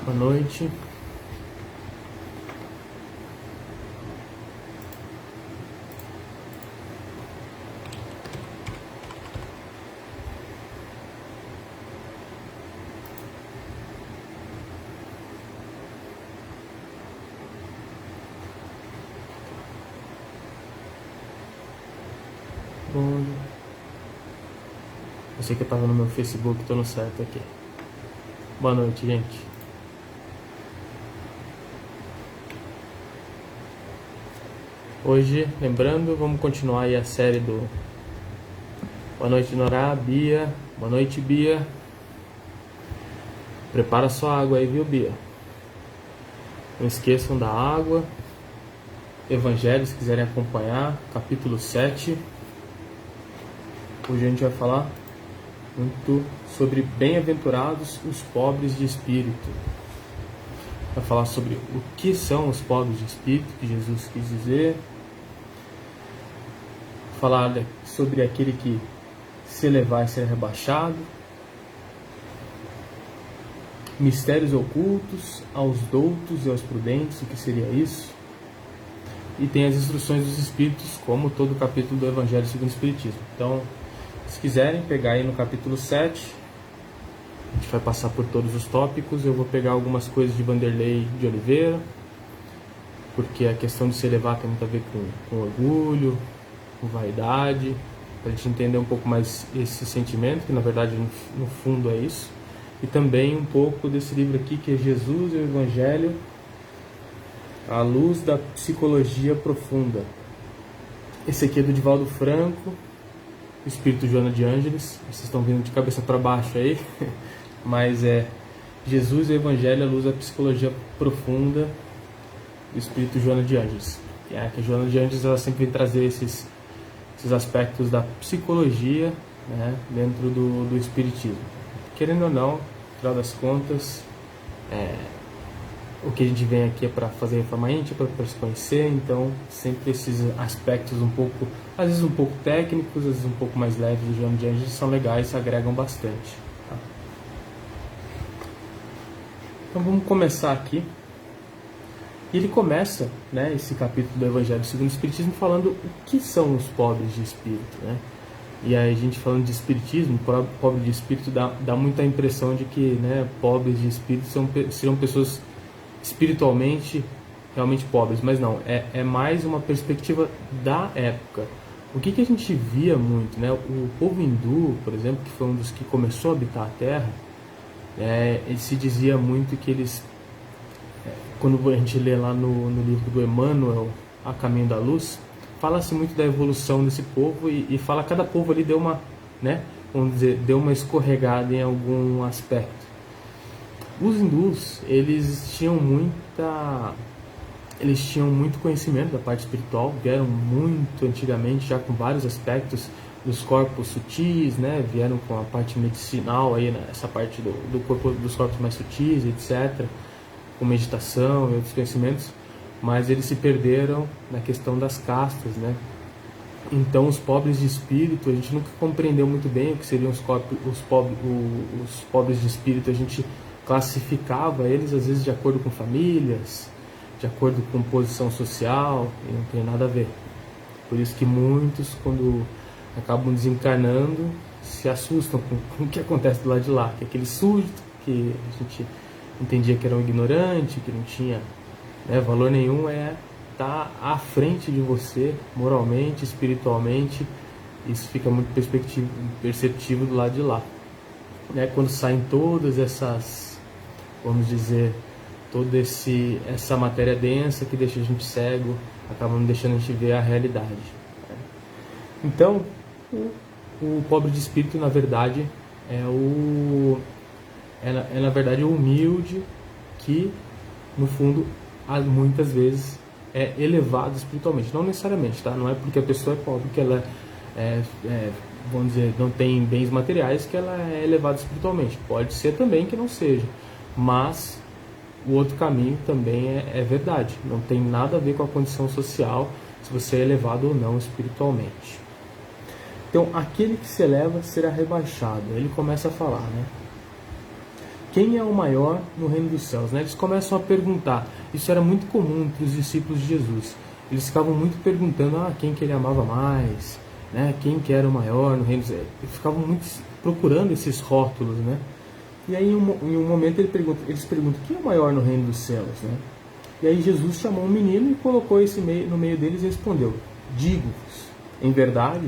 Boa noite. Bom, eu sei que eu tava no meu Facebook, tô no certo aqui. Boa noite, gente. Hoje, lembrando, vamos continuar aí a série do Boa noite, Norá, Bia. Boa noite, Bia. Prepara sua água aí, viu, Bia? Não esqueçam da água. Evangelho, se quiserem acompanhar, capítulo 7. Hoje a gente vai falar muito sobre bem-aventurados os pobres de espírito. Vai falar sobre o que são os pobres de espírito, que Jesus quis dizer. Falar sobre aquele que se elevar e ser rebaixado. Mistérios ocultos aos doutos e aos prudentes, o que seria isso? E tem as instruções dos espíritos, como todo o capítulo do Evangelho segundo o Espiritismo. Então, se quiserem pegar aí no capítulo 7, a gente vai passar por todos os tópicos. Eu vou pegar algumas coisas de Vanderlei de Oliveira, porque a questão de se elevar tem muito a ver com orgulho, com vaidade, para a gente entender um pouco mais esse sentimento, que na verdade no fundo é isso. E também um pouco desse livro aqui, que é Jesus e o Evangelho, à luz da psicologia profunda. Esse aqui é do Divaldo Franco, o Espírito Joana de Ângeles. Vocês estão vendo de cabeça para baixo aí, mas é Jesus e o Evangelho à luz da psicologia profunda do Espírito Joana de Ângeles. Que a Joana de Ângeles, ela sempre vem trazer esses aspectos da psicologia, né, dentro do Espiritismo. Querendo ou não, no final das contas, o que a gente vem aqui é para fazer reforma íntima, para se conhecer. Então sempre esses aspectos um pouco, às vezes um pouco técnicos, às vezes um pouco mais leves do Joana de Ângeles são legais, se agregam bastante, tá? Então vamos começar aqui. E ele começa, né, esse capítulo do Evangelho segundo o Espiritismo falando o que são os pobres de espírito, né? E aí a gente falando de espiritismo, pobre de espírito dá muita impressão de que, né, pobres de espírito seriam pessoas espiritualmente realmente pobres, mas não, é mais uma perspectiva da época. O que a gente via muito, né? O povo hindu, por exemplo, que foi um dos que começou a habitar a Terra, ele se dizia muito que eles, quando a gente lê lá no livro do Emmanuel, A Caminho da Luz, fala-se muito da evolução desse povo e fala que cada povo ali deu uma, né, vamos dizer, deu uma escorregada em algum aspecto. Os hindus, eles tinham muito conhecimento da parte espiritual, vieram muito antigamente já com vários aspectos dos corpos sutis, né, vieram com a parte medicinal aí, né, essa parte do corpo, dos corpos mais sutis, etc., com meditação e outros conhecimentos, mas eles se perderam na questão das castas, né? Então os pobres de espírito, a gente nunca compreendeu muito bem o que seriam os pobres de espírito. A gente classificava eles às vezes de acordo com famílias, de acordo com posição social, e não tem nada a ver. Por isso que muitos, quando acabam desencarnando, se assustam com o que acontece do lado de lá, que é aquele súdito que a gente entendia que era um ignorante, que não tinha, né, valor nenhum, tá à frente de você moralmente, espiritualmente. Isso fica muito perceptível do lado de lá, né? Quando saem todas essas, vamos dizer, toda essa matéria densa que deixa a gente cego, acaba não deixando a gente ver a realidade, né? Então o pobre de espírito, na verdade, na verdade o humilde, que no fundo muitas vezes é elevado espiritualmente. Não necessariamente, tá? Não é porque a pessoa é pobre que ela vamos dizer, não tem bens materiais que ela é elevada espiritualmente. Pode ser também que não seja, mas o outro caminho também é verdade. Não tem nada a ver com a condição social, se você é elevado ou não espiritualmente. Então, aquele que se eleva será rebaixado. Ele começa a falar, né? quem é o maior no reino dos céus? Né? Eles começam a perguntar. Isso era muito comum entre os discípulos de Jesus. Eles ficavam muito perguntando quem que ele amava mais, né? Quem que era o maior no reino dos céus. Eles ficavam muito procurando esses rótulos. Né? E aí, em um momento, eles perguntam, quem é o maior no reino dos céus? Né? E aí Jesus chamou um menino e colocou esse no meio deles e respondeu, digo-vos, em verdade,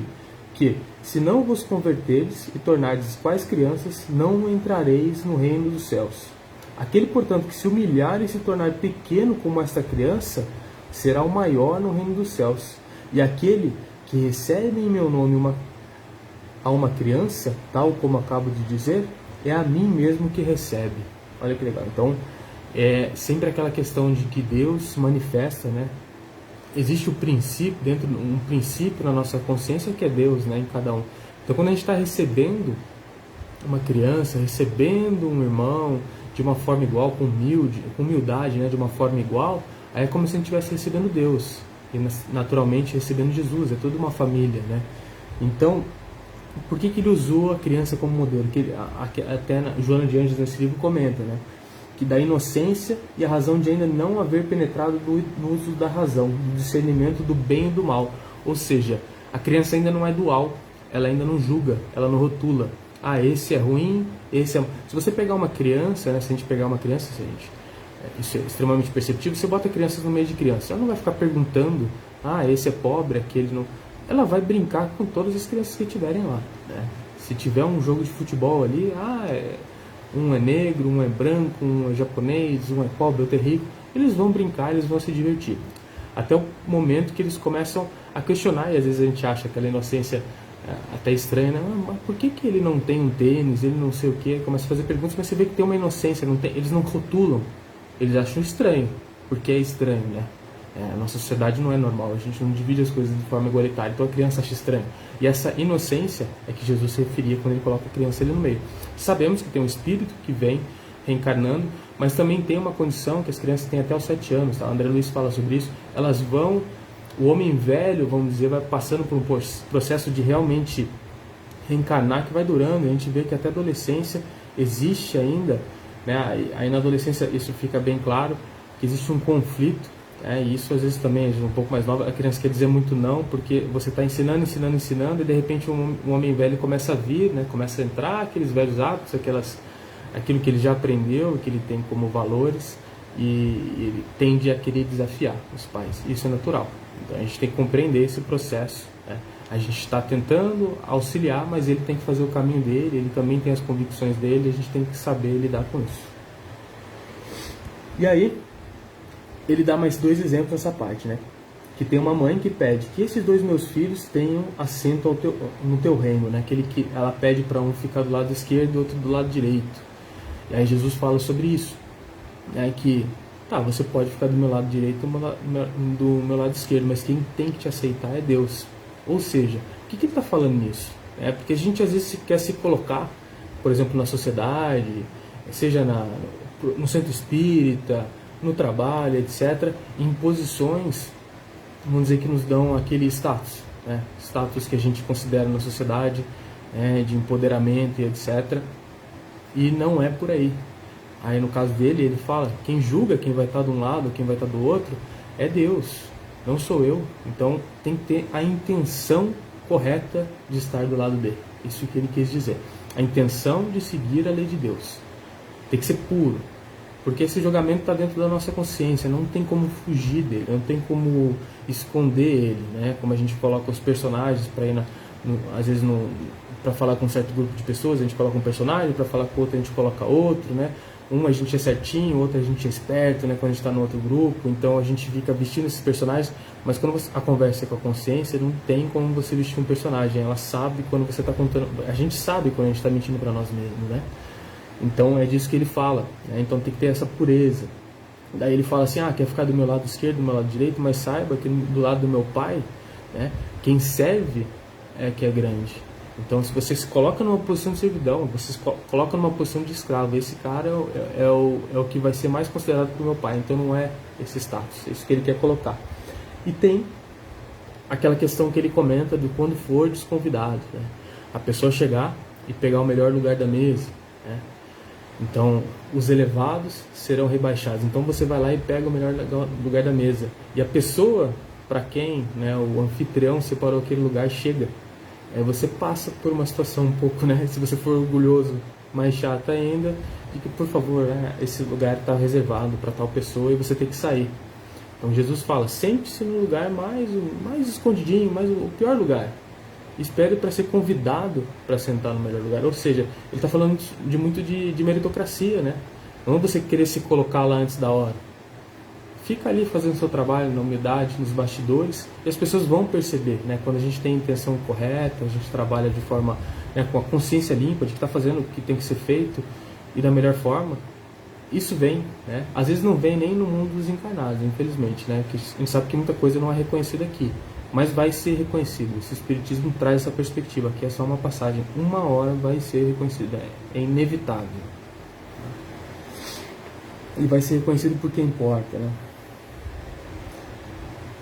que, se não vos converterdes e tornardes quais crianças, não entrareis no reino dos céus. Aquele, portanto, que se humilhar e se tornar pequeno como esta criança, será o maior no reino dos céus. E aquele que recebe em meu nome a uma criança, tal como acabo de dizer, é a mim mesmo que recebe. Olha que legal. Então, é sempre aquela questão de que Deus manifesta, né? Existe um princípio na nossa consciência que é Deus, né, em cada um. Então, quando a gente está recebendo uma criança, recebendo um irmão de uma forma igual, com humildade, né, de uma forma igual, aí é como se a gente estivesse recebendo Deus e naturalmente recebendo Jesus. É toda uma família, né? Então, por que ele usou a criança como modelo? Até Joana de Anjos nesse livro comenta, né? Que da inocência e a razão de ainda não haver penetrado no uso da razão, do discernimento do bem e do mal. Ou seja, a criança ainda não é dual, ela ainda não julga, ela não rotula. Esse é ruim, esse é... Se você pegar uma criança, né, se a gente pegar uma criança, isso é extremamente perceptível, você bota crianças no meio de criança, ela não vai ficar perguntando, esse é pobre, aquele não... Ela vai brincar com todas as crianças que tiverem lá, né? Se tiver um jogo de futebol ali, um é negro, um é branco, um é japonês, um é pobre, outro é rico, eles vão brincar, eles vão se divertir. Até o momento que eles começam a questionar, e às vezes a gente acha aquela inocência até estranha, né? Mas por que ele não tem um tênis, ele não sei o que, começa a fazer perguntas, mas você vê que tem uma inocência, eles não rotulam, eles acham estranho, porque é estranho, né? A nossa sociedade não é normal, a gente não divide as coisas de forma igualitária, então a criança acha estranho. E essa inocência é que Jesus se referia quando ele coloca a criança ali no meio. Sabemos que tem um espírito que vem reencarnando, mas também tem uma condição que as crianças têm até os 7 anos, tá? André Luiz fala sobre isso, o homem velho, vamos dizer, vai passando por um processo de realmente reencarnar que vai durando, e a gente vê que até a adolescência existe ainda, né? Aí na adolescência isso fica bem claro, que existe um conflito. E isso às vezes também, um pouco mais nova, a criança quer dizer muito não, porque você está ensinando, e de repente um homem velho começa a vir, né, começa a entrar aqueles velhos hábitos, aquilo que ele já aprendeu, que ele tem como valores, e ele tende a querer desafiar os pais. Isso é natural. Então a gente tem que compreender esse processo, né? A gente está tentando auxiliar, mas ele tem que fazer o caminho dele, ele também tem as convicções dele, a gente tem que saber lidar com isso. E aí, ele dá mais 2 exemplos nessa parte, né? Que tem uma mãe que pede que esses 2 meus filhos tenham assento no teu reino, né? Que ela pede para um ficar do lado esquerdo e outro do lado direito. E aí Jesus fala sobre isso, né? Que você pode ficar do meu lado direito ou do meu lado esquerdo, mas quem tem que te aceitar é Deus. Ou seja, o que ele está falando nisso? Porque a gente às vezes quer se colocar, por exemplo, na sociedade, seja no centro espírita, no trabalho, etc., em posições, vamos dizer, que nos dão aquele status, né? Status que a gente considera na sociedade, de empoderamento e etc. E não é por aí. Aí no caso dele, ele fala, quem julga quem vai estar de um lado, quem vai estar do outro, é Deus, não sou eu. Então tem que ter a intenção correta de estar do lado dele. Isso que ele quis dizer. A intenção de seguir a lei de Deus. Tem que ser puro. Porque esse julgamento está dentro da nossa consciência, não tem como fugir dele, não tem como esconder ele, né? Como a gente coloca os personagens para ir, às vezes, para falar com um certo grupo de pessoas, a gente coloca um personagem, para falar com outro a gente coloca outro, né? Um a gente é certinho, outro a gente é esperto, né? Quando a gente está no outro grupo, então a gente fica vestindo esses personagens, mas quando a conversa é com a consciência, não tem como você vestir um personagem, ela sabe quando você está contando, a gente sabe quando a gente está mentindo para nós mesmos, né? Então é disso que ele fala, né? Então tem que ter essa pureza. Daí ele fala assim, quer ficar do meu lado esquerdo, do meu lado direito, mas saiba que do lado do meu pai, né, quem serve é que é grande. Então se você se coloca numa posição de servidão, você se coloca numa posição de escravo, esse cara é o que vai ser mais considerado pelo meu pai, então não é esse status, é isso que ele quer colocar. E tem aquela questão que ele comenta de quando for desconvidado, né? A pessoa chegar e pegar o melhor lugar da mesa, né? Então, os elevados serão rebaixados. Então, você vai lá e pega o melhor lugar da mesa. E a pessoa para quem, né, o anfitrião separou aquele lugar chega. Aí você passa por uma situação um pouco, né, se você for orgulhoso, mais chata ainda, de que, por favor, esse lugar está reservado para tal pessoa e você tem que sair. Então Jesus fala, sente-se no lugar mais escondidinho, mais o pior lugar. Espere para ser convidado para sentar no melhor lugar. Ou seja, ele está falando muito de meritocracia, né? Não é você querer se colocar lá antes da hora. Fica ali fazendo seu trabalho na humildade, nos bastidores, e as pessoas vão perceber, né? Quando a gente tem a intenção correta, a gente trabalha de forma, né, com a consciência limpa, de que está fazendo o que tem que ser feito e da melhor forma, isso vem, né? Às vezes não vem nem no mundo dos encarnados, infelizmente, né? Que a gente sabe que muita coisa não é reconhecida aqui, mas vai ser reconhecido. Esse Espiritismo traz essa perspectiva, que é só uma passagem, uma hora vai ser reconhecida, é inevitável. E vai ser reconhecido por quem importa, né?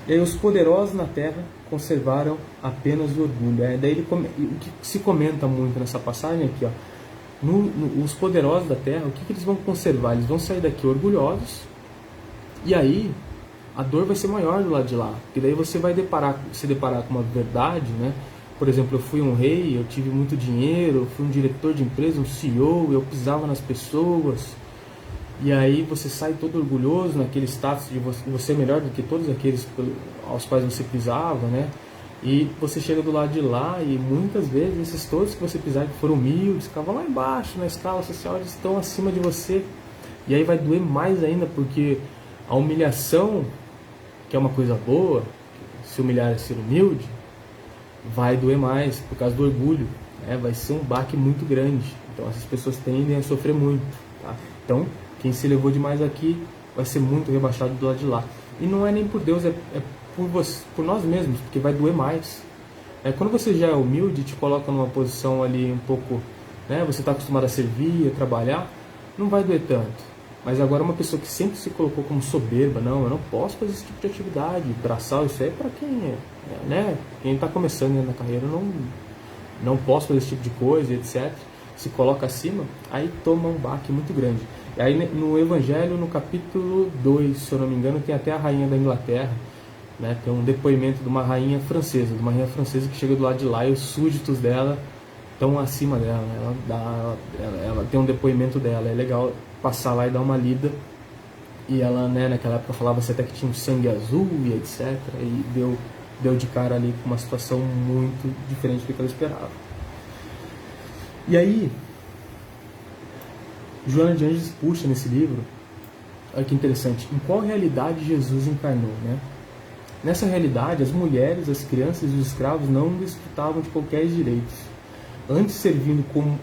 E aí os poderosos na terra conservaram apenas o orgulho. Daí o que se comenta muito nessa passagem aqui, ó, os poderosos da terra, o que eles vão conservar? Eles vão sair daqui orgulhosos, e aí a dor vai ser maior do lado de lá, porque daí você vai se deparar com uma verdade, né? Por exemplo, eu fui um rei, eu tive muito dinheiro, eu fui um diretor de empresa, um CEO, eu pisava nas pessoas, e aí você sai todo orgulhoso naquele status de você é melhor do que todos aqueles aos quais você pisava, né? E você chega do lado de lá e muitas vezes esses todos que você pisava, que foram humildes, ficavam lá embaixo na escala social, eles estão acima de você. E aí vai doer mais ainda, porque a humilhação, que é uma coisa boa, se humilhar é ser humilde, vai doer mais por causa do orgulho, né? Vai ser um baque muito grande. Então essas pessoas tendem a sofrer muito, tá? Então quem se elevou demais aqui vai ser muito rebaixado do lado de lá. E não é nem por Deus, é por nós mesmos, porque vai doer mais. Quando você já é humilde, te coloca numa posição ali um pouco, né, você está acostumado a servir, a trabalhar, não vai doer tanto. Mas agora uma pessoa que sempre se colocou como soberba, não, eu não posso fazer esse tipo de atividade, braçal, isso aí é para quem né, quem está começando na carreira, não posso fazer esse tipo de coisa, etc. Se coloca acima, aí toma um baque muito grande. E aí no Evangelho, no capítulo 2, se eu não me engano, tem até a rainha da Inglaterra, né, tem um depoimento de uma rainha francesa, que chega do lado de lá e os súditos dela estão acima dela, ela tem um depoimento dela, é legal passar lá e dar uma lida. E ela, né, naquela época falava-se até que tinha um sangue azul e etc, e deu de cara ali com uma situação muito diferente do que ela esperava. E aí Joana de Ângeles puxa nesse livro, olha que interessante, em qual realidade Jesus encarnou, né? Nessa realidade, as mulheres, as crianças e os escravos não desfrutavam de qualquer direitos, antes servindo como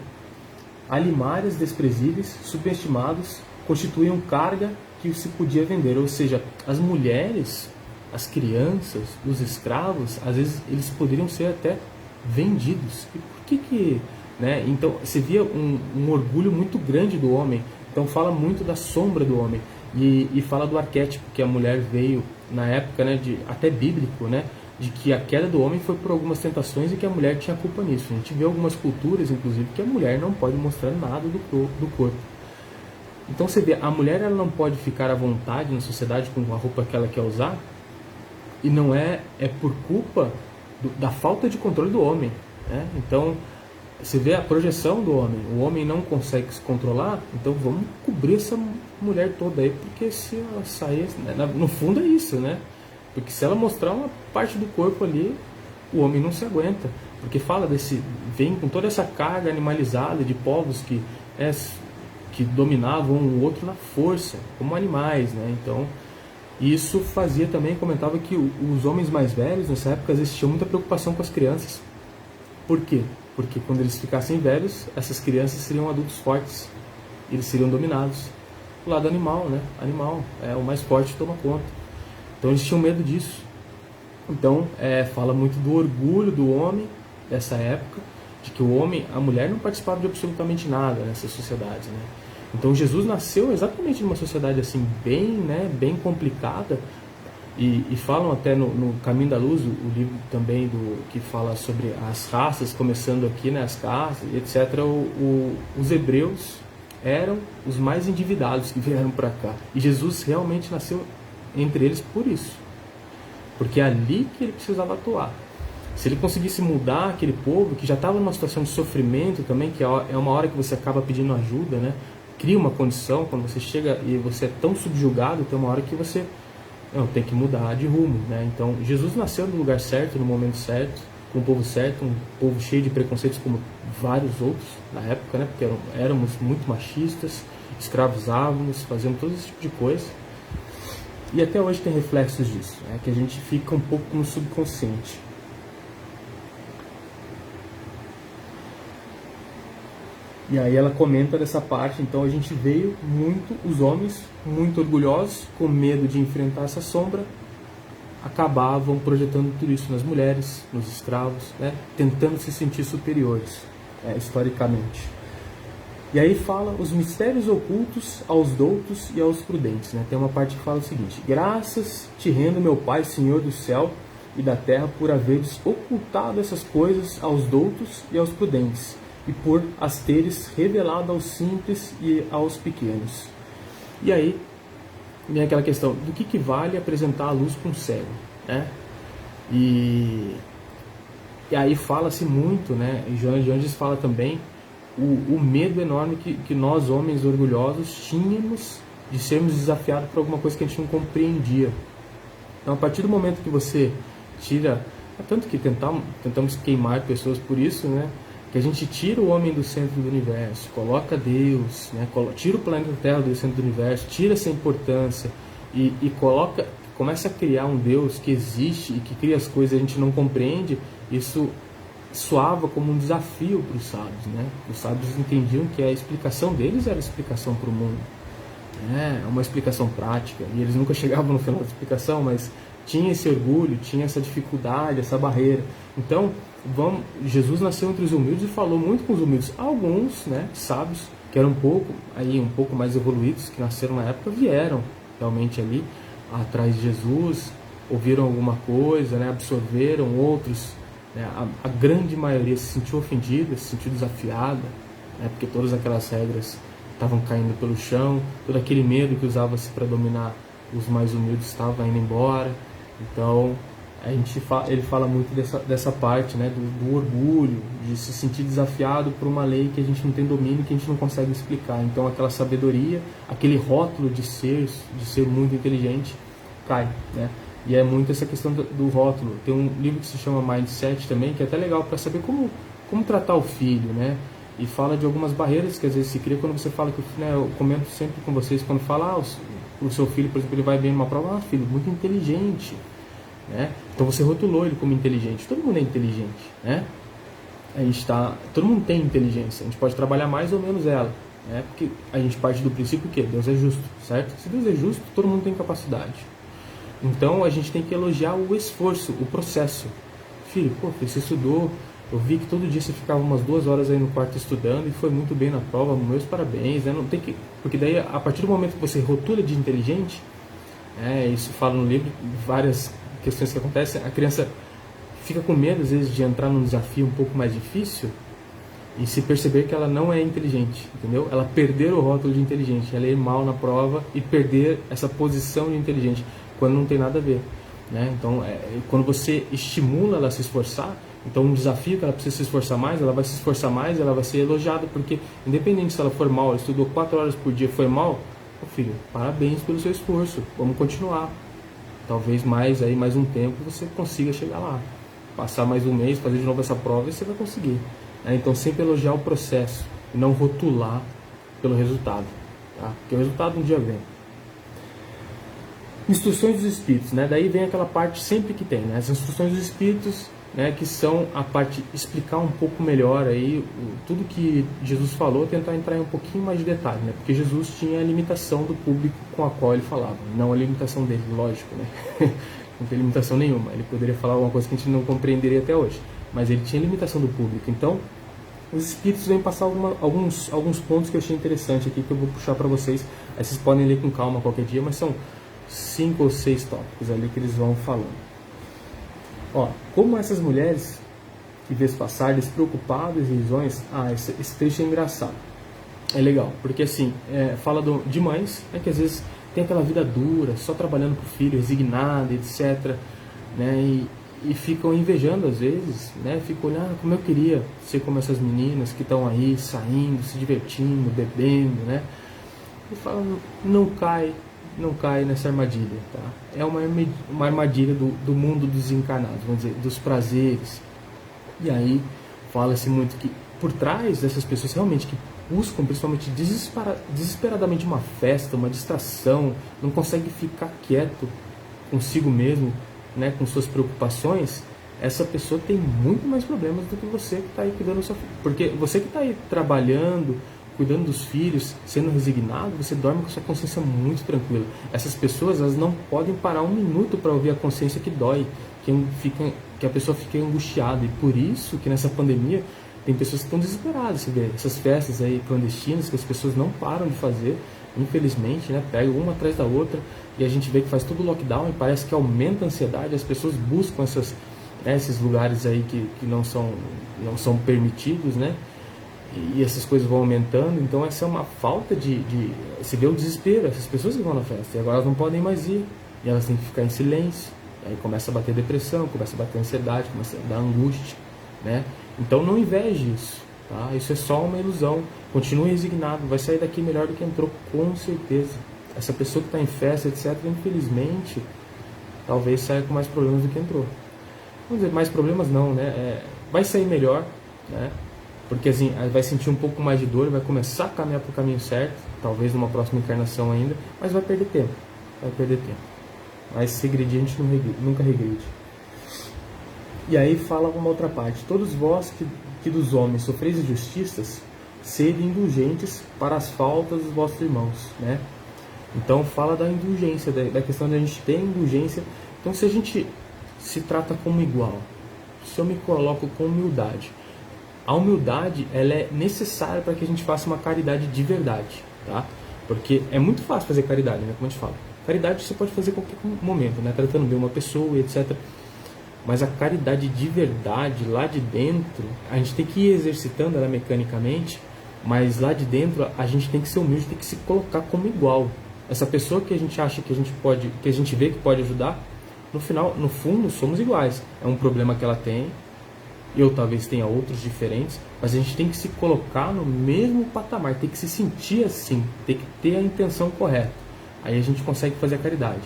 alimárias desprezíveis, subestimados, constituíam carga que se podia vender. Ou seja, as mulheres, as crianças, os escravos, às vezes eles poderiam ser até vendidos. E por que né? Então, você via um orgulho muito grande do homem. Então, fala muito da sombra do homem. E fala do arquétipo que a mulher veio na época, né, até bíblico, né, de que a queda do homem foi por algumas tentações e que a mulher tinha culpa nisso. A gente vê algumas culturas, inclusive, que a mulher não pode mostrar nada do corpo. Então você vê, a mulher ela não pode ficar à vontade na sociedade com a roupa que ela quer usar, e não é por culpa da falta de controle do homem, né? Então você vê a projeção do homem, o homem não consegue se controlar, então vamos cobrir essa mulher toda aí, porque se ela sair, no fundo é isso, né? Porque se ela mostrar uma parte do corpo ali, o homem não se aguenta, porque fala vem com toda essa carga animalizada de povos que dominavam um outro na força, como animais, né? Então isso fazia também, comentava que os homens mais velhos nessa época às vezes tinham muita preocupação com as crianças. Por quê? Porque quando eles ficassem velhos, essas crianças seriam adultos fortes, eles seriam dominados. O lado animal, né? Animal, o mais forte toma conta. Então eles tinham medo disso. Então fala muito do orgulho do homem dessa época, de que a mulher não participava de absolutamente nada nessa sociedade, né? Então Jesus nasceu exatamente numa sociedade assim bem complicada. E falam até no Caminho da Luz, o livro também que fala sobre as raças, começando aqui, né, as caças, etc. Os hebreus, eram os mais endividados que vieram para cá. E Jesus realmente nasceu entre eles por isso. Porque é ali que ele precisava atuar. Se ele conseguisse mudar aquele povo que já estava numa situação de sofrimento também, que é uma hora que você acaba pedindo ajuda, né? Cria uma condição, quando você chega e você é tão subjugado, tem uma hora que você tem que mudar de rumo, né? Então, Jesus nasceu no lugar certo, no momento certo, com o povo certo, um povo cheio de preconceitos como vários outros na época, né? Porque éramos muito machistas, escravizávamos, fazíamos todo esse tipo de coisa. E até hoje tem reflexos disso, né? Que a gente fica um pouco no subconsciente. E aí ela comenta dessa parte, então a gente veio muito, os homens, muito orgulhosos, com medo de enfrentar essa sombra, acabavam projetando tudo isso nas mulheres, nos escravos, né? Tentando se sentir superiores, historicamente. E aí fala os mistérios ocultos aos doutos e aos prudentes, né? Tem uma parte que fala o seguinte: graças te rendo, meu Pai, Senhor do céu e da terra, por haveres ocultado essas coisas aos doutos e aos prudentes, e por as teres revelado aos simples e aos pequenos. E aí vem aquela questão do que vale apresentar a luz para um cego, né? E aí fala-se muito, né? E Joana de Anjos fala também o medo enorme que nós, homens orgulhosos, tínhamos de sermos desafiados por alguma coisa que a gente não compreendia. Então, a partir do momento que você tira, tanto que tentamos queimar pessoas por isso, né? Que a gente tira o homem do centro do universo, coloca Deus, né? Tira o planeta Terra do centro do universo, tira essa importância e começa a criar um Deus que existe e que cria as coisas que a gente não compreende. Isso soava como um desafio para os sábios, né? Os sábios entendiam que a explicação deles era a explicação para o mundo, né? Uma explicação prática, e eles nunca chegavam no final da explicação, mas tinha esse orgulho, tinha essa dificuldade, essa barreira. Então, Jesus nasceu entre os humildes e falou muito com os humildes. Alguns, né, sábios, que eram um pouco mais evoluídos, que nasceram na época, vieram realmente ali atrás de Jesus, ouviram alguma coisa, né, absorveram. Outros, né, a grande maioria se sentiu ofendida, se sentiu desafiada, né, porque todas aquelas regras estavam caindo pelo chão, todo aquele medo que usava-se para dominar os mais humildes estava indo embora. Então ele fala muito dessa parte, né, do orgulho, de se sentir desafiado por uma lei que a gente não tem domínio, que a gente não consegue explicar. Então aquela sabedoria, aquele rótulo de ser muito inteligente cai, né? E é muito essa questão do rótulo. Tem um livro que se chama Mindset também, que é até legal para saber como tratar o filho, né? E fala de algumas barreiras que às vezes se cria quando você fala que, né, eu comento sempre com vocês, quando fala, o seu filho, por exemplo, ele vai bem numa prova, filho, muito inteligente, né? Então você rotulou ele como inteligente. Todo mundo é inteligente, né? Todo mundo tem inteligência. A gente pode trabalhar mais ou menos ela, né? Porque a gente parte do princípio que Deus é justo, certo? Se Deus é justo, todo mundo tem capacidade. Então a gente tem que elogiar o esforço, o processo. Filho, você estudou, eu vi que todo dia você ficava umas 2 horas aí no quarto estudando e foi muito bem na prova, meus parabéns, né? Não tem que, porque daí a partir do momento que você rotula de inteligente, isso fala no livro, várias questões que acontecem, a criança fica com medo às vezes de entrar num desafio um pouco mais difícil e se perceber que ela não é inteligente, entendeu? Ela perder o rótulo de inteligente, ela ir mal na prova e perder essa posição de inteligente, quando não tem nada a ver, né? Então, quando você estimula ela a se esforçar, então um desafio que ela precisa se esforçar mais, ela vai se esforçar mais, ela vai ser elogiada, porque independente se ela for mal, ela estudou 4 horas por dia, foi mal, filho, parabéns pelo seu esforço, vamos continuar. Talvez mais um tempo você consiga chegar lá, passar mais um mês, fazer de novo essa prova e você vai conseguir. Então sempre elogiar o processo e não rotular pelo resultado, tá? Porque o resultado um dia vem. Instruções dos Espíritos, né? Daí vem aquela parte sempre que tem, né? As instruções dos Espíritos, né? Que são a parte explicar um pouco melhor aí tudo que Jesus falou, tentar entrar em um pouquinho mais de detalhe, né? Porque Jesus tinha a limitação do público com a qual ele falava, não a limitação dele, lógico, né? Não tem limitação nenhuma, ele poderia falar alguma coisa que a gente não compreenderia até hoje, mas ele tinha limitação do público. Então os Espíritos vêm passar alguns pontos que eu achei interessante aqui, que eu vou puxar para vocês, aí vocês podem ler com calma qualquer dia, mas são 5 ou 6 tópicos ali que eles vão falando. Como essas mulheres que vês passar despreocupadas e risonhas, esse trecho é engraçado. é legal, porque assim, fala de mães, né, que às vezes tem aquela vida dura, só trabalhando pro filho, resignada, etc. Né, e ficam invejando às vezes, né, ficam olhando como eu queria ser como essas meninas que estão aí saindo, se divertindo, bebendo, né, e falam, não cai nessa armadilha, tá? É uma armadilha do mundo dos encarnados, vamos dizer, dos prazeres. E aí fala-se muito que por trás dessas pessoas realmente que buscam principalmente desesperadamente uma festa, uma distração, não consegue ficar quieto consigo mesmo, né, com suas preocupações, essa pessoa tem muito mais problemas do que você que está aí cuidando da sua filha. Porque você que está aí trabalhando, cuidando dos filhos, sendo resignado, você dorme com a sua consciência muito tranquila. Essas pessoas, elas não podem parar um minuto para ouvir a consciência que dói, que a pessoa fica angustiada. E por isso que nessa pandemia tem pessoas que estão desesperadas, você vê, essas festas aí clandestinas que as pessoas não param de fazer, infelizmente, né, pegam uma atrás da outra, e a gente vê que faz todo o lockdown e parece que aumenta a ansiedade, as pessoas buscam esses lugares aí que não são permitidos, né, e essas coisas vão aumentando. Então essa é uma falta você vê o desespero, essas pessoas que vão na festa, e agora elas não podem mais ir, e elas têm que ficar em silêncio, aí começa a bater depressão, começa a bater ansiedade, começa a dar angústia, né? Então não inveje isso, tá? Isso é só uma ilusão. Continue resignado, vai sair daqui melhor do que entrou, com certeza. Essa pessoa que está em festa, etc., infelizmente, talvez saia com mais problemas do que entrou. Vamos dizer, mais problemas não, né? Vai sair melhor, né? Porque assim, vai sentir um pouco mais de dor, vai começar a caminhar para o caminho certo, talvez numa próxima encarnação ainda, mas vai perder tempo, Mas se regredir, a gente nunca regride. E aí fala uma outra parte: todos vós que dos homens sofreis injustiças, sede indulgentes para as faltas dos vossos irmãos, né? Então fala da indulgência, da questão de a gente ter indulgência. Então se a gente se trata como igual, se eu me coloco com humildade, a humildade, ela é necessária para que a gente faça uma caridade de verdade, tá? Porque é muito fácil fazer caridade, né? Como a gente fala, caridade você pode fazer em qualquer momento, né? Tratando bem uma pessoa, etc. Mas a caridade de verdade, lá de dentro, a gente tem que ir exercitando ela mecanicamente, mas lá de dentro a gente tem que ser humilde, tem que se colocar como igual. Essa pessoa que a gente acha que a gente vê que pode ajudar, no final, no fundo, somos iguais. É um problema que ela tem, eu talvez tenha outros diferentes, mas a gente tem que se colocar no mesmo patamar, tem que se sentir assim, tem que ter a intenção correta. Aí a gente consegue fazer a caridade.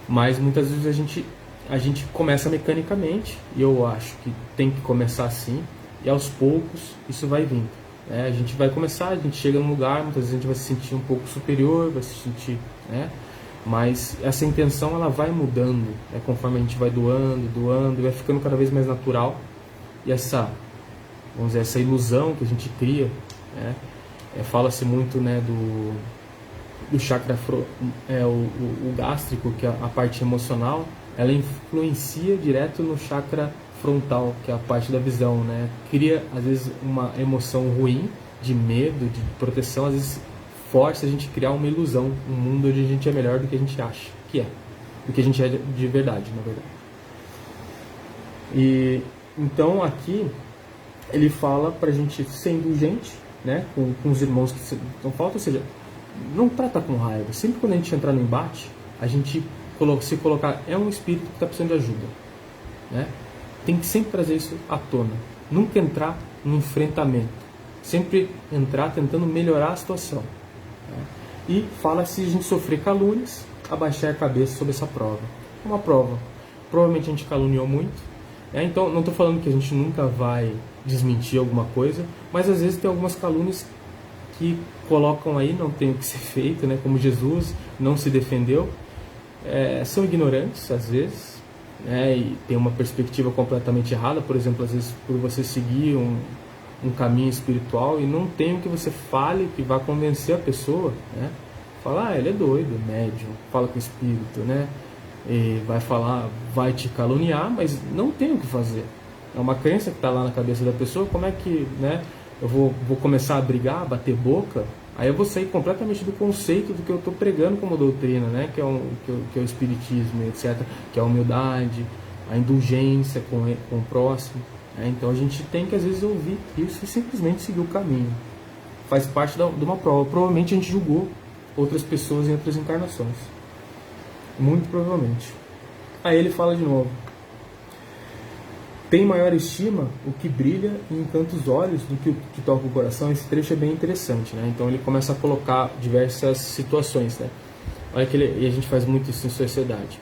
Mas muitas vezes a gente começa mecanicamente, e eu acho que tem que começar assim, e aos poucos isso vai vindo. A gente vai começar, a gente chega num lugar, muitas vezes a gente vai se sentir um pouco superior, vai se sentir, né? Mas essa intenção ela vai mudando, né? Conforme a gente vai doando, e vai ficando cada vez mais natural. E vamos dizer, essa ilusão que a gente cria, né? Fala-se muito, né, do chakra o gástrico, que é a parte emocional, ela influencia direto no chakra frontal, que é a parte da visão, né? Cria às vezes uma emoção ruim, de medo, de proteção, às vezes força a gente criar uma ilusão, um mundo onde a gente é melhor do que a gente acha que é, do que a gente é de verdade, na verdade. E então aqui ele fala pra gente ser indulgente, né, com os irmãos que não falta, ou seja, não trata com raiva. Sempre quando a gente entrar no embate, a gente se colocar, é um espírito que está precisando de ajuda, né? Tem que sempre trazer isso à tona, nunca entrar no enfrentamento, sempre entrar tentando melhorar a situação, né? E fala, se a gente sofrer calúnias, abaixar a cabeça sobre essa prova. Uma prova, provavelmente a gente caluniou muito, então não estou falando que a gente nunca vai desmentir alguma coisa, mas às vezes tem algumas calúnias que colocam aí, não tem o que ser feito, né? Como Jesus não se defendeu, são ignorantes às vezes, né? E tem uma perspectiva completamente errada, por exemplo, às vezes por você seguir um caminho espiritual e não tem o que você fale que vá convencer a pessoa, né? Fala, ele é doido, médium, fala com o espírito, né? E vai te caluniar, mas não tem o que fazer. É uma crença que está lá na cabeça da pessoa. Como é que, né, eu vou começar a brigar, bater boca? Aí eu vou sair completamente do conceito do que eu estou pregando como doutrina, né? Que é o espiritismo, etc. Que é a humildade, a indulgência com o próximo, né? Então a gente tem que às vezes ouvir isso e simplesmente seguir o caminho. faz parte de uma prova. Provavelmente a gente julgou outras pessoas em outras encarnações. Muito provavelmente. Aí ele fala de novo. Tem maior estima o que brilha e encanta os olhos do que o que toca o coração. Esse trecho é bem interessante, né? Então ele começa a colocar diversas situações, né? Olha que e a gente faz muito isso em sociedade.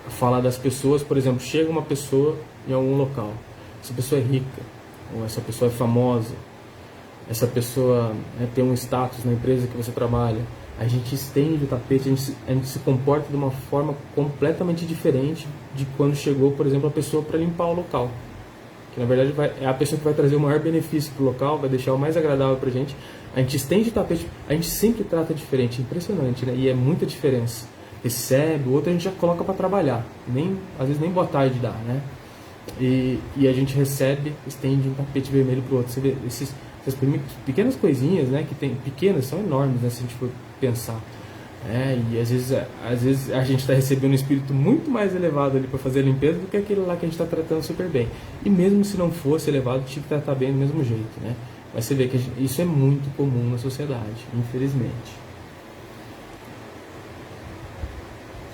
Falar das pessoas, por exemplo, chega uma pessoa em algum local. Essa pessoa é rica, ou essa pessoa é famosa, essa pessoa tem um status na empresa que você trabalha. A gente estende o tapete, a gente se comporta de uma forma completamente diferente de quando chegou, por exemplo, a pessoa para limpar o local. Que na verdade é a pessoa que vai trazer o maior benefício para o local, vai deixar o mais agradável para a gente. A gente estende o tapete, a gente sempre trata diferente, impressionante, né? E é muita diferença. Recebe, o outro a gente já coloca para trabalhar, às vezes nem boa tarde dá, né? E a gente recebe, estende um tapete vermelho para o outro. Você vê essas pequenas coisinhas, né? Que tem pequenas, são enormes, né? Se a gente for pensar. E às vezes a gente está recebendo um espírito muito mais elevado ali para fazer a limpeza do que aquele lá que a gente está tratando super bem. E mesmo se não fosse elevado, tinha que tratar bem do mesmo jeito, né? Mas você vê que isso é muito comum na sociedade, infelizmente.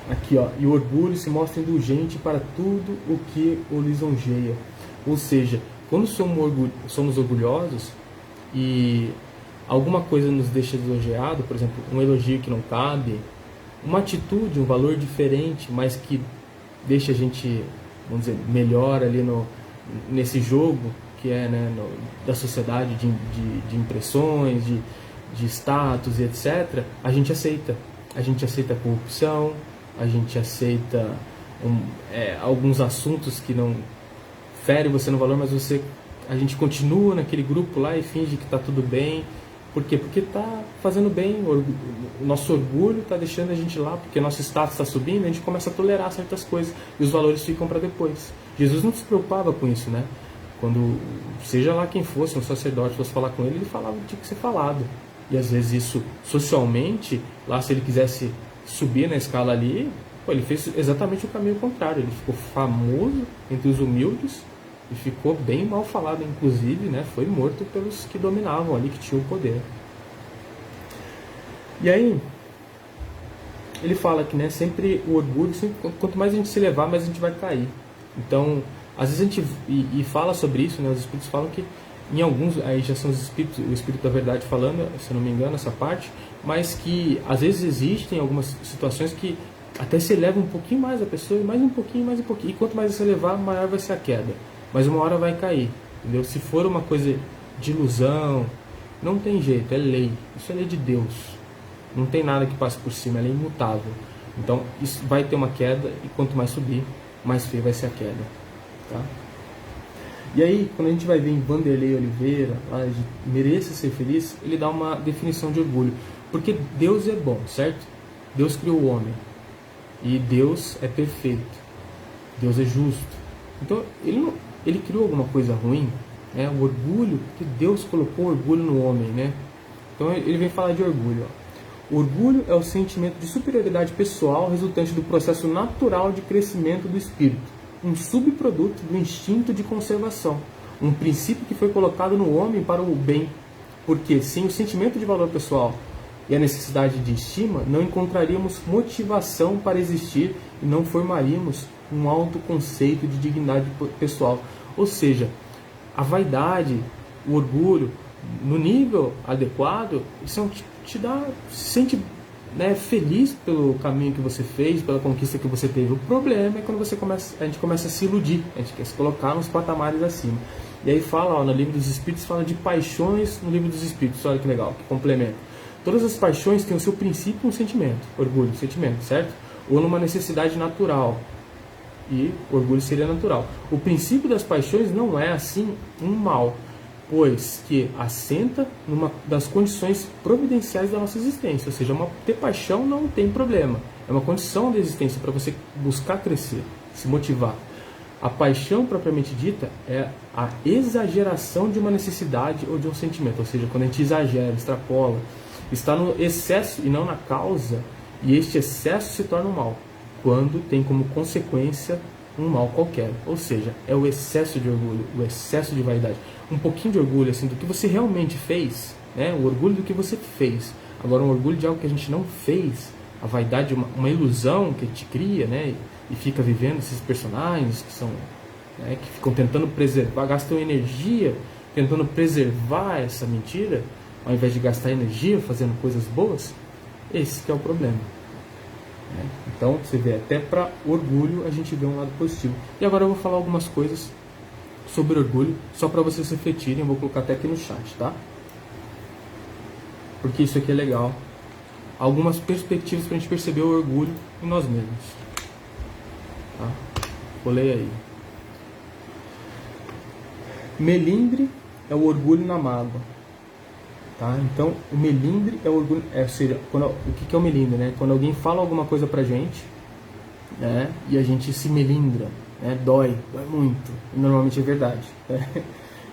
Aqui, ó, e o orgulho se mostra indulgente para tudo o que o lisonjeia. Ou seja, quando somos orgulhosos e alguma coisa nos deixa lisonjeado, por exemplo, um elogio que não cabe, uma atitude, um valor diferente, mas que deixa a gente, vamos dizer, melhor ali nesse jogo que é, né, da sociedade de impressões, de status e etc., a gente aceita. A gente aceita a corrupção, a gente aceita alguns assuntos que não ferem você no valor, mas a gente continua naquele grupo lá e finge que está tudo bem. Por quê? Porque está fazendo bem, o nosso orgulho está deixando a gente lá, porque nosso status está subindo, a gente começa a tolerar certas coisas e os valores ficam para depois. Jesus não se preocupava com isso, né? Quando, seja lá quem fosse, um sacerdote fosse falar com ele, ele falava o que tinha que ser falado. E às vezes isso, socialmente, lá se ele quisesse subir na escala ali, ele fez exatamente o caminho contrário. Ele ficou famoso entre os humildes e ficou bem mal falado, inclusive, né, foi morto pelos que dominavam ali, que tinham o poder. E aí, ele fala que, né, sempre o orgulho, quanto mais a gente se elevar, mais a gente vai cair. Então, às vezes a gente e fala sobre isso, né, os espíritos falam que em alguns, aí já são os espíritos, o espírito da verdade falando, se não me engano, essa parte, mas que às vezes existem algumas situações que até se eleva um pouquinho mais a pessoa, e mais um pouquinho, e quanto mais você elevar, maior vai ser a queda. Mas uma hora vai cair, entendeu? Se for uma coisa de ilusão, não tem jeito, é lei. Isso é lei de Deus. Não tem nada que passe por cima, ela é imutável. Então, isso vai ter uma queda, e quanto mais subir, mais feia vai ser a queda. Tá? E aí, quando a gente vai ver em Vanderlei Oliveira, lá de Mereça Ser Feliz, ele dá uma definição de orgulho. Porque Deus é bom, certo? Deus criou o homem. E Deus é perfeito. Deus é justo. Então, ele criou alguma coisa ruim, né? O orgulho, porque Deus colocou orgulho no homem, né? Então ele vem falar de orgulho. Ó. O orgulho é o sentimento de superioridade pessoal resultante do processo natural de crescimento do espírito, um subproduto do instinto de conservação, um princípio que foi colocado no homem para o bem, porque sem o sentimento de valor pessoal e a necessidade de estima, não encontraríamos motivação para existir e não formaríamos um alto conceito de dignidade pessoal. Ou seja, a vaidade, o orgulho, no nível adequado, isso te dá, se sente, né, feliz pelo caminho que você fez, pela conquista que você teve. O problema é quando a gente começa a se iludir, a gente quer se colocar nos patamares acima. E aí fala, ó, no livro dos Espíritos, fala de paixões no livro dos Espíritos, olha que legal, que complementa. Todas as paixões têm o seu princípio um sentimento, orgulho, sentimento, certo? Ou numa necessidade natural. E orgulho seria natural. O princípio das paixões não é, assim, um mal, pois que assenta numa das condições providenciais da nossa existência. Ou seja, ter paixão não tem problema. É uma condição da existência para você buscar crescer, se motivar. A paixão propriamente dita é a exageração de uma necessidade ou de um sentimento. Ou seja, quando a gente exagera, extrapola, está no excesso e não na causa, e este excesso se torna um mal, quando tem como consequência um mal qualquer. Ou seja, é o excesso de orgulho, o excesso de vaidade. Um pouquinho de orgulho assim, do que você realmente fez, né? O orgulho do que você fez. Agora, um orgulho de algo que a gente não fez, a vaidade, uma ilusão que te cria, né? E fica vivendo esses personagens que são, né, que ficam tentando preservar, gastam energia tentando preservar essa mentira, ao invés de gastar energia fazendo coisas boas. Esse que é o problema. Então, você vê, até para orgulho a gente vê um lado positivo. E agora eu vou falar algumas coisas sobre orgulho, só para vocês refletirem. Eu vou colocar até aqui no chat, tá? Porque isso aqui é legal. Algumas perspectivas para a gente perceber o orgulho em nós mesmos. Tá? Vou ler aí. Melindre é o orgulho na mágoa. Tá? Então, o melindre é o orgulho. Ou seja, o que é o melindre? Né? Quando alguém fala alguma coisa pra gente, né, e a gente se melindra, né, dói muito. E normalmente é verdade. Né?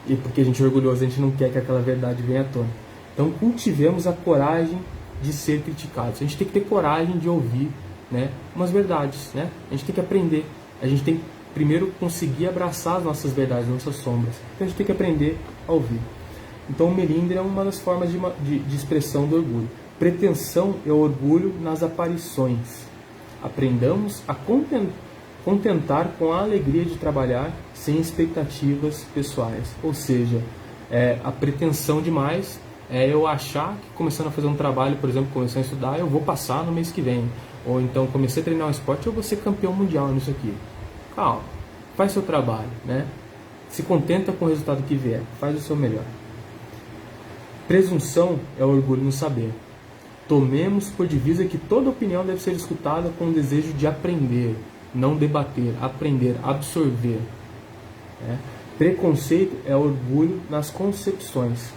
E porque a gente é orgulhoso, a gente não quer que aquela verdade venha à tona. Então, cultivemos a coragem de ser criticados. A gente tem que ter coragem de ouvir, né, umas verdades. Né? A gente tem que aprender. A gente tem que primeiro conseguir abraçar as nossas verdades, nossas sombras. Então, a gente tem que aprender a ouvir. Então, o melindre é uma das formas de expressão do orgulho. Pretensão é o orgulho nas aparições. Aprendamos a contentar com a alegria de trabalhar sem expectativas pessoais. Ou seja, a pretensão demais é eu achar que começando a fazer um trabalho, por exemplo, começando a estudar, eu vou passar no mês que vem. Ou então, comecei a treinar um esporte, eu vou ser campeão mundial nisso aqui. Calma, faz seu trabalho, né? Se contenta com o resultado que vier, faz o seu melhor. Presunção é o orgulho no saber. Tomemos por divisa que toda opinião deve ser escutada com o desejo de aprender, não debater, aprender, absorver. Preconceito é orgulho nas concepções.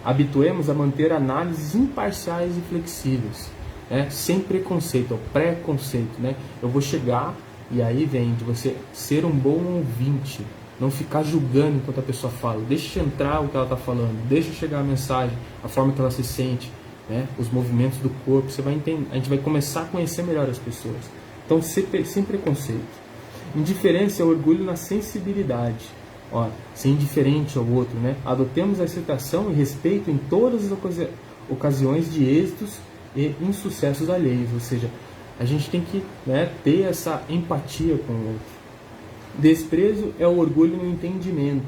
Habituemos a manter análises imparciais e flexíveis, sem preconceito, é o preconceito. Eu vou chegar, e aí vem de você ser um bom ouvinte, não ficar julgando enquanto a pessoa fala. Deixa entrar o que ela está falando, deixa chegar a mensagem, a forma que ela se sente, os movimentos do corpo. Você vai entender, a gente vai começar a conhecer melhor as pessoas. Então, sem preconceito. Indiferença é orgulho na sensibilidade. Ser indiferente ao outro. Adotemos a aceitação e respeito em todas as ocasiões de êxitos e insucessos alheios. Ou seja, a gente tem que ter essa empatia com o outro. Desprezo é o orgulho no entendimento.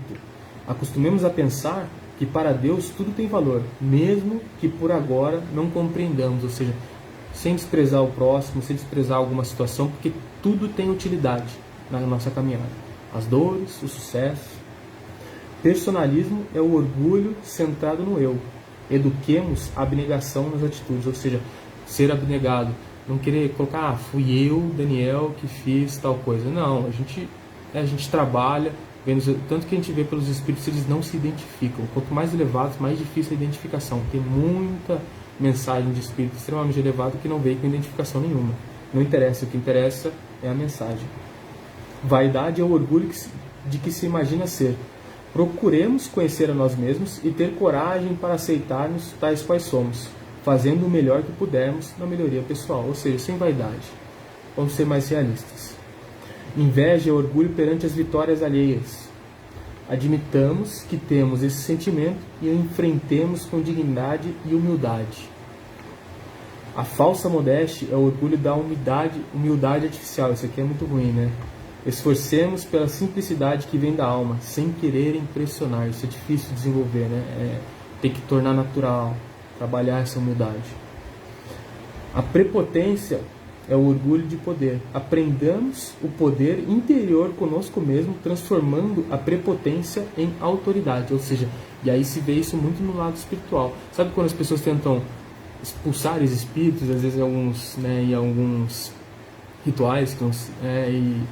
Acostumemos a pensar que para Deus tudo tem valor, mesmo que por agora não compreendamos. Ou seja, sem desprezar o próximo, sem desprezar alguma situação, porque tudo tem utilidade na nossa caminhada. As dores, o sucesso. Personalismo é o orgulho centrado no eu. Eduquemos a abnegação nas atitudes, ou seja, ser abnegado. Não querer colocar, fui eu, Daniel, que fiz tal coisa. Não, a gente trabalha, tanto que a gente vê pelos espíritos, eles não se identificam. Quanto mais elevados, mais difícil a identificação. Tem muita mensagem de espírito extremamente elevado que não veio com identificação nenhuma. Não interessa, o que interessa é a mensagem. Vaidade é o orgulho de que se imagina ser. Procuremos conhecer a nós mesmos e ter coragem para aceitar-nos tais quais somos, fazendo o melhor que pudermos na melhoria pessoal, ou seja, sem vaidade. Vamos ser mais realistas. Inveja é orgulho perante as vitórias alheias. Admitamos que temos esse sentimento e o enfrentemos com dignidade e humildade. A falsa modéstia é o orgulho da humildade artificial. Isso aqui é muito ruim, Esforcemos pela simplicidade que vem da alma, sem querer impressionar. Isso é difícil de desenvolver, Tem que tornar natural, trabalhar essa humildade. A prepotência é o orgulho de poder. Aprendamos o poder interior conosco mesmo, transformando a prepotência em autoridade. Ou seja, e aí se vê isso muito no lado espiritual. Sabe quando as pessoas tentam expulsar os espíritos, às vezes em alguns rituais, e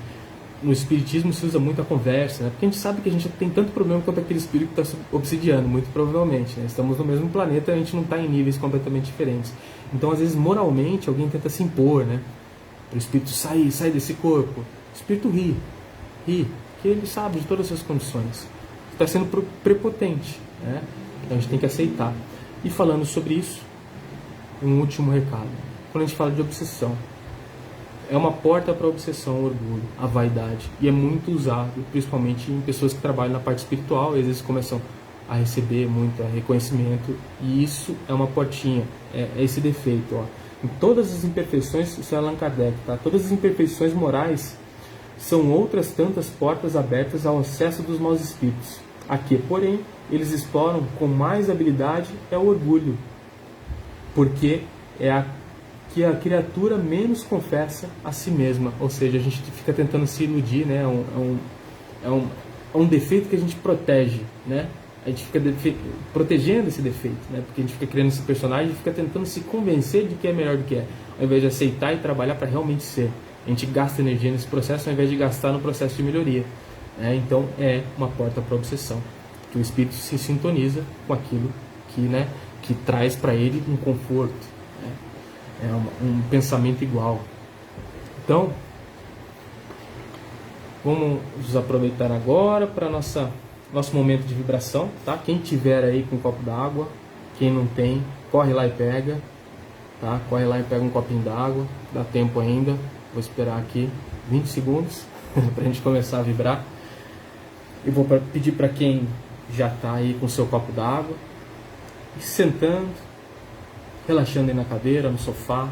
no espiritismo se usa muito a conversa, porque a gente sabe que a gente tem tanto problema quanto aquele espírito que está obsidiando, muito provavelmente. Estamos no mesmo planeta, a gente não está em níveis completamente diferentes. Então, às vezes, moralmente, alguém tenta se impor, para o espírito sair desse corpo. O espírito ri, porque ele sabe de todas as condições. Está sendo prepotente, Então, a gente tem que aceitar. E falando sobre isso, um último recado. Quando a gente fala de obsessão, é uma porta para a obsessão, o orgulho, a vaidade. E é muito usado, principalmente em pessoas que trabalham na parte espiritual, e às vezes começam a receber muito reconhecimento, e isso é uma portinha, é esse defeito, ó. Em todas as imperfeições, isso é Allan Kardec, tá? Todas as imperfeições morais são outras tantas portas abertas ao acesso dos maus espíritos. Aqui, porém, eles exploram com mais habilidade é o orgulho, porque é a que a criatura menos confessa a si mesma, ou seja, a gente fica tentando se iludir, né? É um defeito que a gente protege, né? A gente fica protegendo esse defeito, né? Porque a gente fica criando esse personagem e fica tentando se convencer de que é melhor do que é, ao invés de aceitar e trabalhar para realmente ser. A gente gasta energia nesse processo ao invés de gastar no processo de melhoria, né? Então é uma porta para a obsessão, que o espírito se sintoniza com aquilo que, né, que traz para ele um conforto, né? É um pensamento igual. Então, vamos aproveitar agora para nosso momento de vibração, tá? Quem tiver aí com um copo d'água, quem não tem, corre lá e pega, tá? Corre lá e pega um copinho d'água, dá tempo ainda. Vou esperar aqui 20 segundos para a gente começar a vibrar. E vou pedir para quem já está aí com o seu copo d'água, ir sentando, relaxando aí na cadeira, no sofá,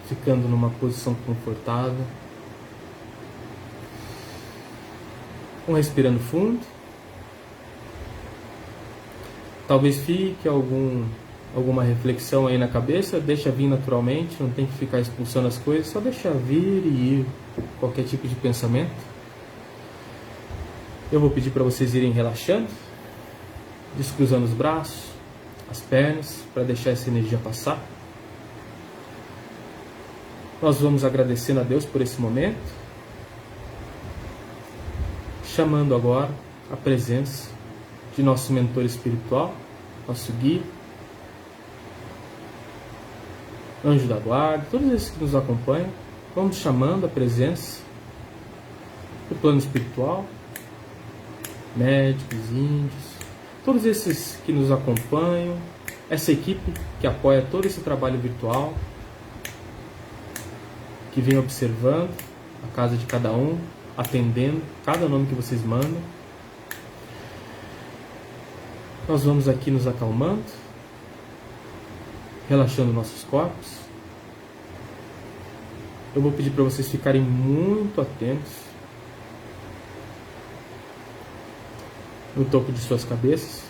ficando numa posição confortável. Vamos respirando fundo. Talvez fique alguma reflexão aí na cabeça, deixa vir naturalmente, não tem que ficar expulsando as coisas, só deixa vir e ir, qualquer tipo de pensamento. Eu vou pedir para vocês irem relaxando, descruzando os braços, as pernas, para deixar essa energia passar. Nós vamos agradecendo a Deus por esse momento, chamando agora a presença de nosso mentor espiritual, nosso guia, anjo da guarda, todos esses que nos acompanham. Vamos chamando a presença do plano espiritual, médicos, índios, todos esses que nos acompanham, essa equipe que apoia todo esse trabalho virtual, que vem observando a casa de cada um, atendendo cada nome que vocês mandam. Nós vamos aqui nos acalmando, relaxando nossos corpos. Eu vou pedir para vocês ficarem muito atentos no topo de suas cabeças,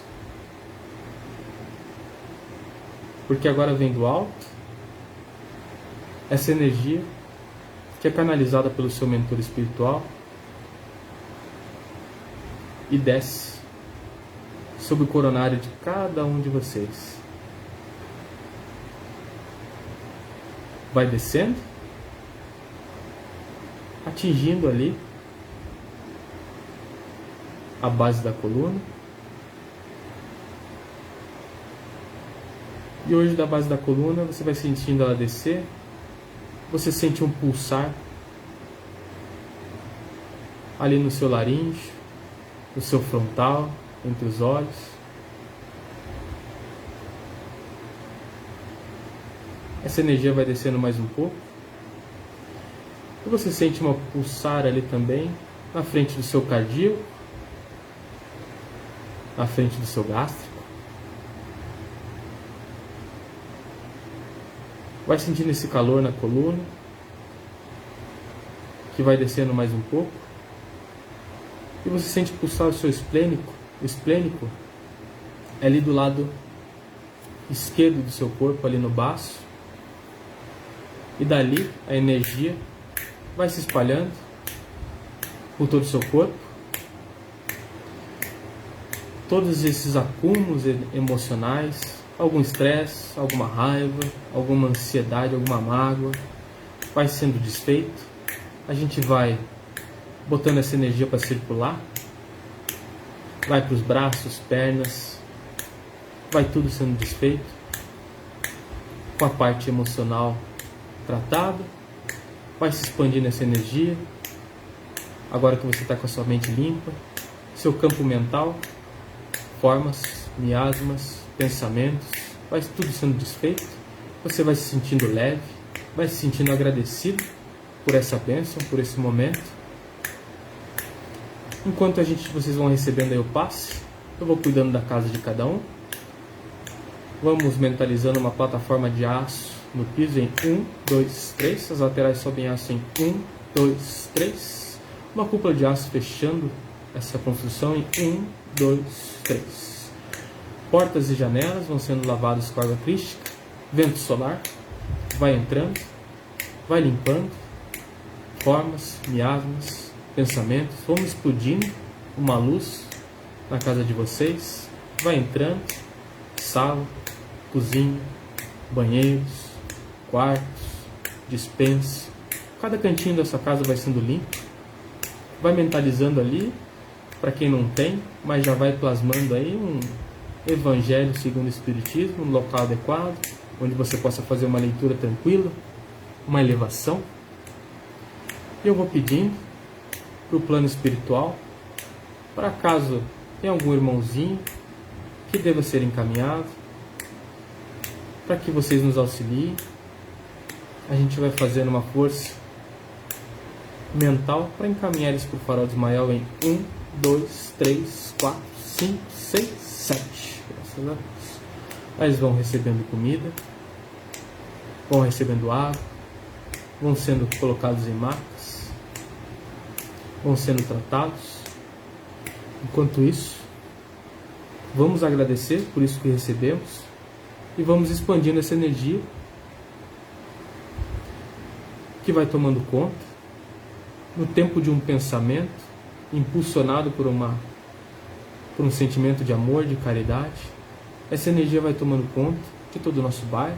porque agora vem do alto essa energia que é canalizada pelo seu mentor espiritual e desce sobre o coronário de cada um de vocês. Vai descendo, atingindo ali a base da coluna. E hoje, da base da coluna, você vai sentindo ela descer. Você sente um pulsar ali no seu laríngeo, no seu frontal, entre os olhos. Essa energia vai descendo mais um pouco. E você sente uma pulsar ali também, na frente do seu cardíaco, na frente do seu gástrico. Vai sentindo esse calor na coluna, que vai descendo mais um pouco. E você sente pulsar o seu esplênico. O esplênico é ali do lado esquerdo do seu corpo, ali no baço. E dali a energia vai se espalhando por todo o seu corpo. Todos esses acúmulos emocionais, algum estresse, alguma raiva, alguma ansiedade, alguma mágoa, vai sendo desfeito. A gente vai botando essa energia para circular. Vai para os braços, pernas, vai tudo sendo desfeito, com a parte emocional tratada, vai se expandindo essa energia. Agora que você está com a sua mente limpa, seu campo mental, formas, miasmas, pensamentos, vai tudo sendo desfeito. Você vai se sentindo leve, vai se sentindo agradecido por essa bênção, por esse momento. Enquanto vocês vão recebendo aí o passe, Eu vou cuidando da casa de cada um. Vamos mentalizando uma plataforma de aço no piso em 1, 2, 3. As laterais sobem aço em 1, 2, 3. Uma cúpula de aço fechando essa construção em 1, 2, 3. Portas e janelas vão sendo lavadas com água crística. Vento solar vai entrando, vai limpando formas, miasmas, pensamentos. Vamos explodindo uma luz na casa de vocês. Vai entrando, sala, cozinha, banheiros, quartos, despensa. Cada cantinho dessa casa vai sendo limpo. Vai mentalizando ali, para quem não tem, mas já vai plasmando aí um Evangelho segundo o Espiritismo, um local adequado, onde você possa fazer uma leitura tranquila, uma elevação. E eu vou pedindo para o plano espiritual, para caso tenha algum irmãozinho que deva ser encaminhado, para que vocês nos auxiliem. A gente vai fazendo uma força mental para encaminhar eles para o farol de Ismael em 1, 2, 3, 4, 5, 6, 7. Graças a Deus. Aí eles vão recebendo comida, vão recebendo água, vão sendo colocados em macas, vão sendo tratados. Enquanto isso, vamos agradecer por isso que recebemos e vamos expandindo essa energia que vai tomando conta no tempo de um pensamento impulsionado por um sentimento de amor, de caridade. Essa energia vai tomando conta de todo o nosso bairro.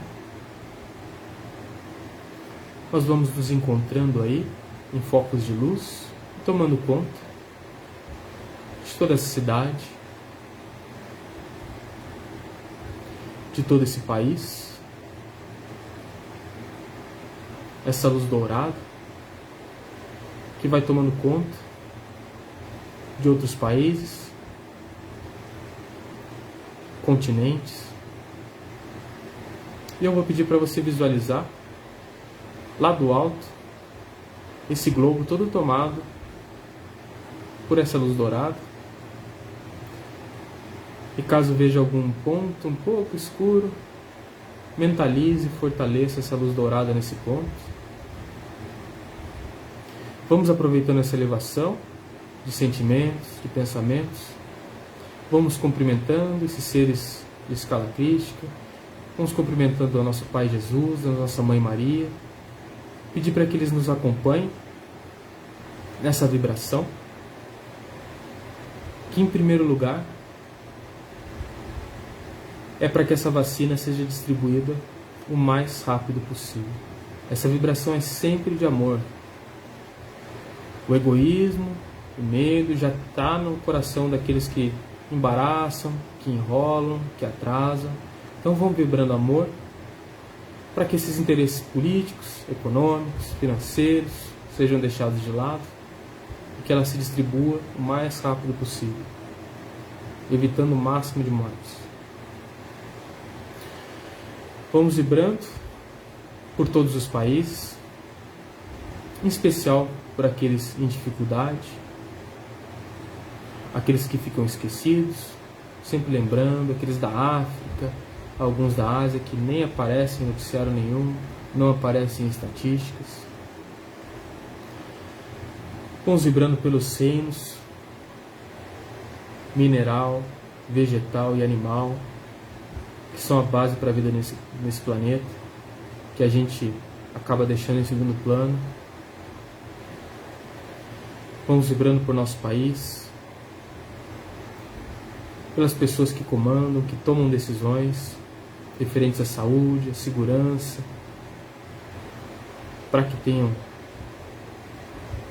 Nós vamos nos encontrando aí em focos de luz, tomando conta de toda essa cidade, de todo esse país. Essa luz dourada que vai tomando conta de outros países, continentes. E eu vou pedir para você visualizar lá do alto esse globo todo tomado por essa luz dourada. E caso veja algum ponto um pouco escuro, mentalize e fortaleça essa luz dourada nesse ponto. Vamos aproveitando essa elevação de sentimentos, de pensamentos. Vamos cumprimentando esses seres de escala crística. Vamos cumprimentando o nosso Pai Jesus, a nossa Mãe Maria. Pedir para que eles nos acompanhem nessa vibração. Que em primeiro lugar é para que essa vacina seja distribuída o mais rápido possível. Essa vibração é sempre de amor. O egoísmo, o medo já está no coração daqueles que embaraçam, que enrolam, que atrasam. Então vão vibrando amor para que esses interesses políticos, econômicos, financeiros sejam deixados de lado e que ela se distribua o mais rápido possível, evitando o máximo de mortes. Vamos vibrando por todos os países, em especial por aqueles em dificuldade, aqueles que ficam esquecidos, sempre lembrando, aqueles da África, alguns da Ásia que nem aparecem em noticiário nenhum, não aparecem em estatísticas. Vamos vibrando pelos reinos mineral, vegetal e animal, que são a base para a vida nesse planeta, que a gente acaba deixando em segundo plano. Vamos vibrando por nosso país, pelas pessoas que comandam, que tomam decisões referentes à saúde, à segurança, para que tenham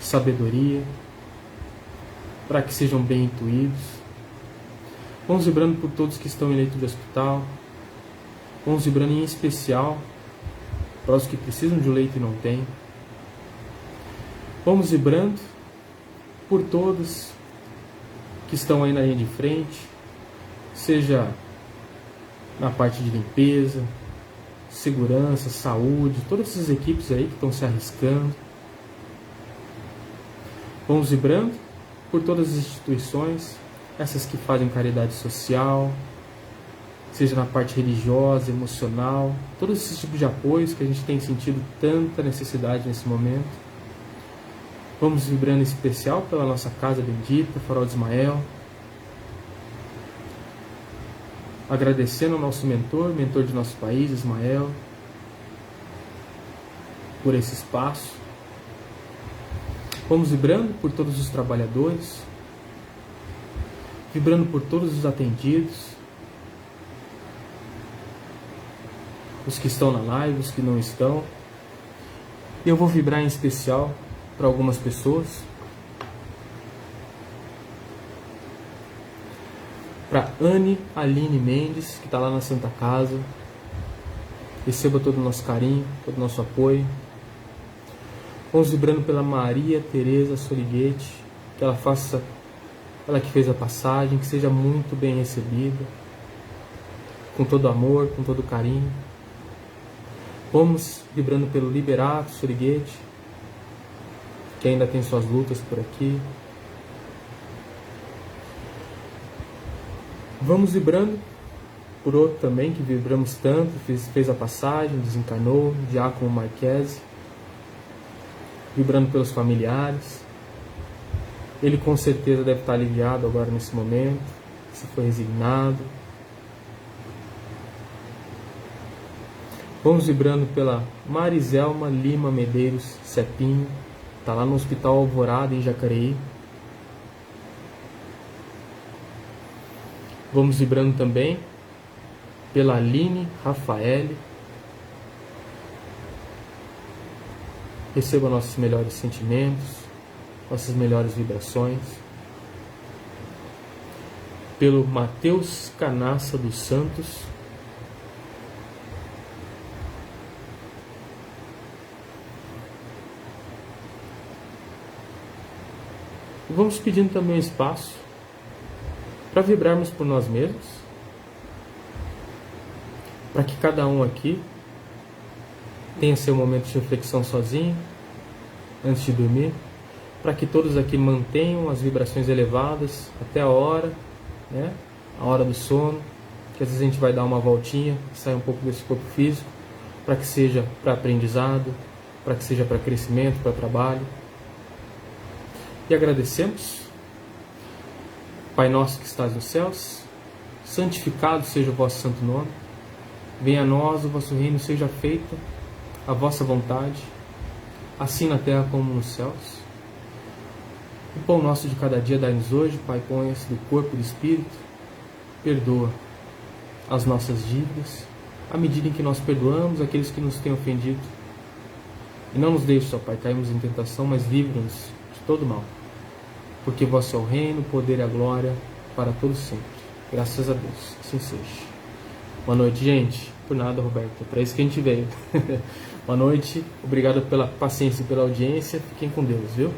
sabedoria, para que sejam bem intuídos. Vamos vibrando por todos que estão em leito de hospital. Vamos vibrando em especial para os que precisam de um leito e não têm. Vamos vibrando por todos que estão aí na linha de frente, seja na parte de limpeza, segurança, saúde, todas essas equipes aí que estão se arriscando. Vamos vibrando por todas as instituições, essas que fazem caridade social, seja na parte religiosa, emocional, todos esses tipos de apoios que a gente tem sentido tanta necessidade nesse momento. Vamos vibrando em especial pela nossa casa bendita, Farol de Ismael, agradecendo ao nosso mentor de nosso país, Ismael, por esse espaço. Vamos vibrando por todos os trabalhadores, vibrando por todos os atendidos, os que estão na live, os que não estão. E eu vou vibrar em especial para algumas pessoas. Para Anne Aline Mendes, que está lá na Santa Casa. Receba todo o nosso carinho, todo o nosso apoio. Vamos vibrando pela Maria Tereza Soriguete, que ela faça, ela que fez a passagem, que seja muito bem recebida, com todo amor, com todo carinho. Vamos vibrando pelo Liberato Soriguete, que ainda tem suas lutas por aqui. Vamos vibrando por outro também, que vibramos tanto, fez a passagem, desencarnou, Diácono Marquese. Vibrando pelos familiares. Ele com certeza deve estar aliviado agora nesse momento, se foi resignado. Vamos vibrando pela Mariselma Lima Medeiros Cepinho, está lá no Hospital Alvorada, em Jacareí. Vamos vibrando também pela Aline Rafaele. Receba nossos melhores sentimentos, nossas melhores vibrações. Pelo Matheus Canassa dos Santos. E vamos pedindo também um espaço para vibrarmos por nós mesmos, para que cada um aqui tenha seu momento de reflexão sozinho, antes de dormir, para que todos aqui mantenham as vibrações elevadas até a hora, né? A hora do sono, que às vezes a gente vai dar uma voltinha, sair um pouco desse corpo físico, para que seja para aprendizado, para que seja para crescimento, para trabalho. E agradecemos. Pai nosso que estás nos céus, santificado seja o vosso santo nome. Venha a nós o vosso reino, seja feita a vossa vontade, assim na terra como nos céus. O pão nosso de cada dia dai-nos hoje, Pai, põe-se do corpo e do Espírito. Perdoa as nossas dívidas, à medida em que nós perdoamos aqueles que nos têm ofendido. E não nos deixe, ó Pai, cairmos em tentação, mas livra-nos de todo mal. Porque vosso é o reino, o poder e a glória para todos sempre. Graças a Deus, assim seja. Boa noite, gente. Por nada, Roberto, é para isso que a gente veio. Boa noite, obrigado pela paciência e pela audiência. Fiquem com Deus, viu?